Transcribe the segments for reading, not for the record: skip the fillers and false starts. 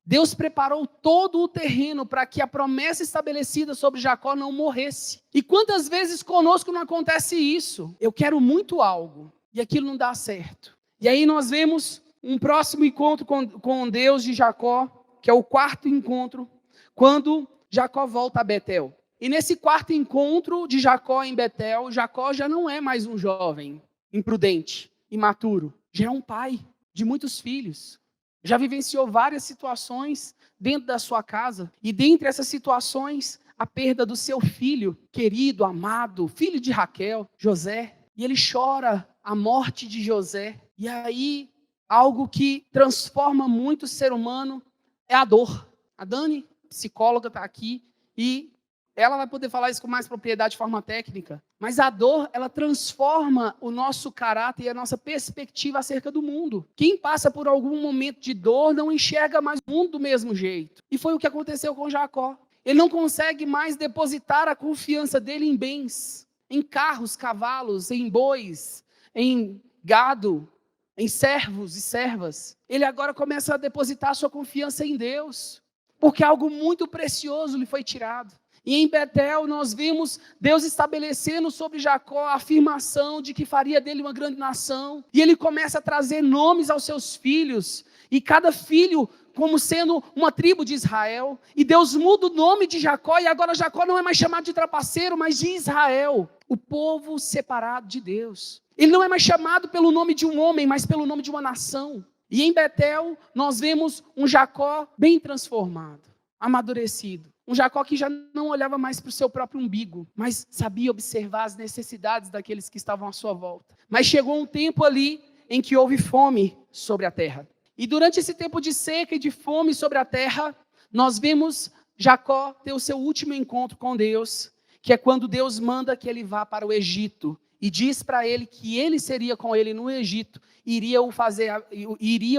Deus preparou todo o terreno para que a promessa estabelecida sobre Jacó não morresse. E quantas vezes conosco não acontece isso? Eu quero muito algo e aquilo não dá certo. E aí nós vemos um próximo encontro com Deus de Jacó, que é o quarto encontro, quando Jacó volta a Betel. E nesse quarto encontro de Jacó em Betel, Jacó já não é mais um jovem imprudente, imaturo. Já é um pai de muitos filhos. Já vivenciou várias situações dentro da sua casa. E dentre essas situações, a perda do seu filho querido, amado, filho de Raquel, José. E ele chora a morte de José. E aí, algo que transforma muito o ser humano é a dor. A Dani, psicóloga, está aqui e ela vai poder falar isso com mais propriedade de forma técnica. Mas a dor, ela transforma o nosso caráter e a nossa perspectiva acerca do mundo. Quem passa por algum momento de dor não enxerga mais o mundo do mesmo jeito. E foi o que aconteceu com Jacó. Ele não consegue mais depositar a confiança dele em bens, em carros, cavalos, em bois, em gado, em servos e servas. Ele agora começa a depositar a sua confiança em Deus, porque algo muito precioso lhe foi tirado. E em Betel nós vimos Deus estabelecendo sobre Jacó a afirmação de que faria dele uma grande nação. E ele começa a trazer nomes aos seus filhos. E cada filho como sendo uma tribo de Israel. E Deus muda o nome de Jacó. E agora Jacó não é mais chamado de trapaceiro, mas de Israel. O povo separado de Deus. Ele não é mais chamado pelo nome de um homem, mas pelo nome de uma nação. E em Betel nós vemos um Jacó bem transformado, amadurecido. Um Jacó que já não olhava mais para o seu próprio umbigo, mas sabia observar as necessidades daqueles que estavam à sua volta. Mas chegou um tempo ali em que houve fome sobre a terra. E durante esse tempo de seca e de fome sobre a terra, nós vemos Jacó ter o seu último encontro com Deus, que é quando Deus manda que ele vá para o Egito e diz para ele que ele seria com ele no Egito, iria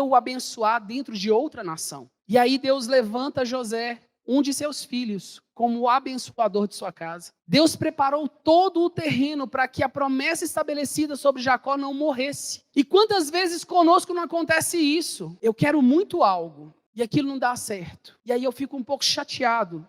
o abençoar dentro de outra nação. E aí Deus levanta José, um de seus filhos, como o abençoador de sua casa. Deus preparou todo o terreno para que a promessa estabelecida sobre Jacó não morresse. E quantas vezes conosco não acontece isso? Eu quero muito algo e aquilo não dá certo. E aí eu fico um pouco chateado.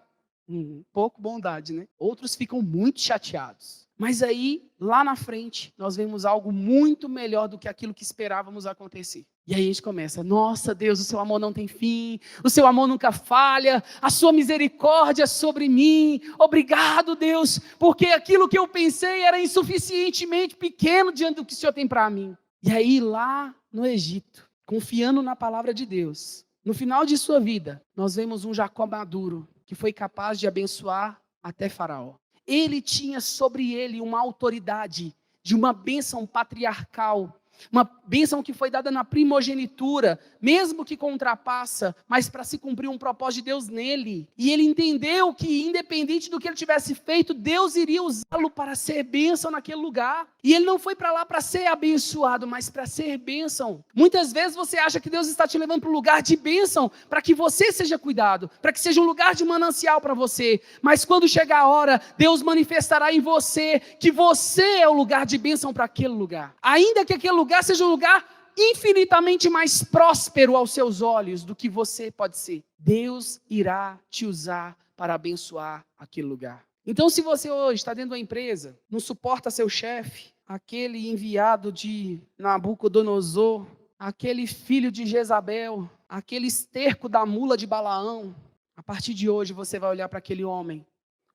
Pouco bondade, né? Outros ficam muito chateados. Mas aí, lá na frente, nós vemos algo muito melhor do que aquilo que esperávamos acontecer. E aí a gente começa, nossa Deus, o seu amor não tem fim, o seu amor nunca falha, a sua misericórdia sobre mim, obrigado Deus, porque aquilo que eu pensei era insuficientemente pequeno diante do que o Senhor tem para mim. E aí lá no Egito, confiando na palavra de Deus, no final de sua vida, nós vemos um Jacó maduro, que foi capaz de abençoar até Faraó. Ele tinha sobre ele uma autoridade de uma bênção patriarcal, uma bênção que foi dada na primogenitura, mesmo que contrapassa, mas para se cumprir um propósito de Deus nele. E ele entendeu que, independente do que ele tivesse feito, Deus iria usá-lo para ser bênção naquele lugar. E ele não foi para lá para ser abençoado, mas para ser bênção. Muitas vezes você acha que Deus está te levando para um lugar de bênção, para que você seja cuidado, para que seja um lugar de manancial para você. Mas quando chegar a hora, Deus manifestará em você que você é o lugar de bênção para aquele lugar. Ainda que aquele lugar seja um lugar infinitamente mais próspero aos seus olhos do que você pode ser. Deus irá te usar para abençoar aquele lugar. Então, se você hoje está dentro de uma empresa, não suporta seu chefe, aquele enviado de Nabucodonosor, aquele filho de Jezabel, aquele esterco da mula de Balaão, a partir de hoje você vai olhar para aquele homem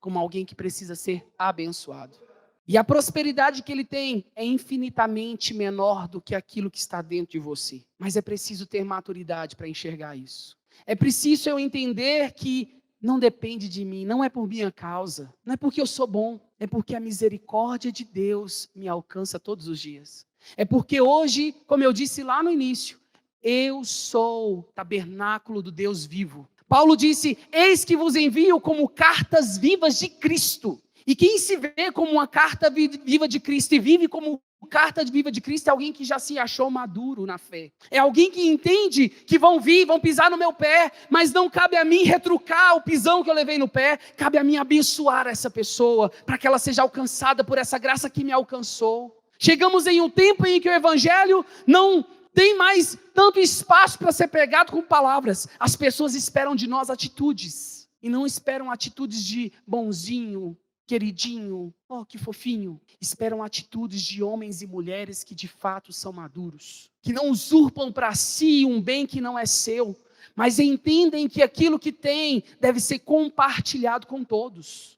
como alguém que precisa ser abençoado. E a prosperidade que ele tem é infinitamente menor do que aquilo que está dentro de você. Mas é preciso ter maturidade para enxergar isso. É preciso eu entender que não depende de mim, não é por minha causa, não é porque eu sou bom, é porque a misericórdia de Deus me alcança todos os dias. É porque hoje, como eu disse lá no início, eu sou o tabernáculo do Deus vivo. Paulo disse, eis que vos envio como cartas vivas de Cristo. E quem se vê como uma carta viva de Cristo e vive como carta viva de Cristo é alguém que já se achou maduro na fé. É alguém que entende que vão pisar no meu pé, mas não cabe a mim retrucar o pisão que eu levei no pé, cabe a mim abençoar essa pessoa, para que ela seja alcançada por essa graça que me alcançou. Chegamos em um tempo em que o Evangelho não tem mais tanto espaço para ser pregado com palavras. As pessoas esperam de nós atitudes, e não esperam atitudes de bonzinho, queridinho, oh, que fofinho. Esperam atitudes de homens e mulheres que de fato são maduros, que não usurpam para si um bem que não é seu, mas entendem que aquilo que tem deve ser compartilhado com todos.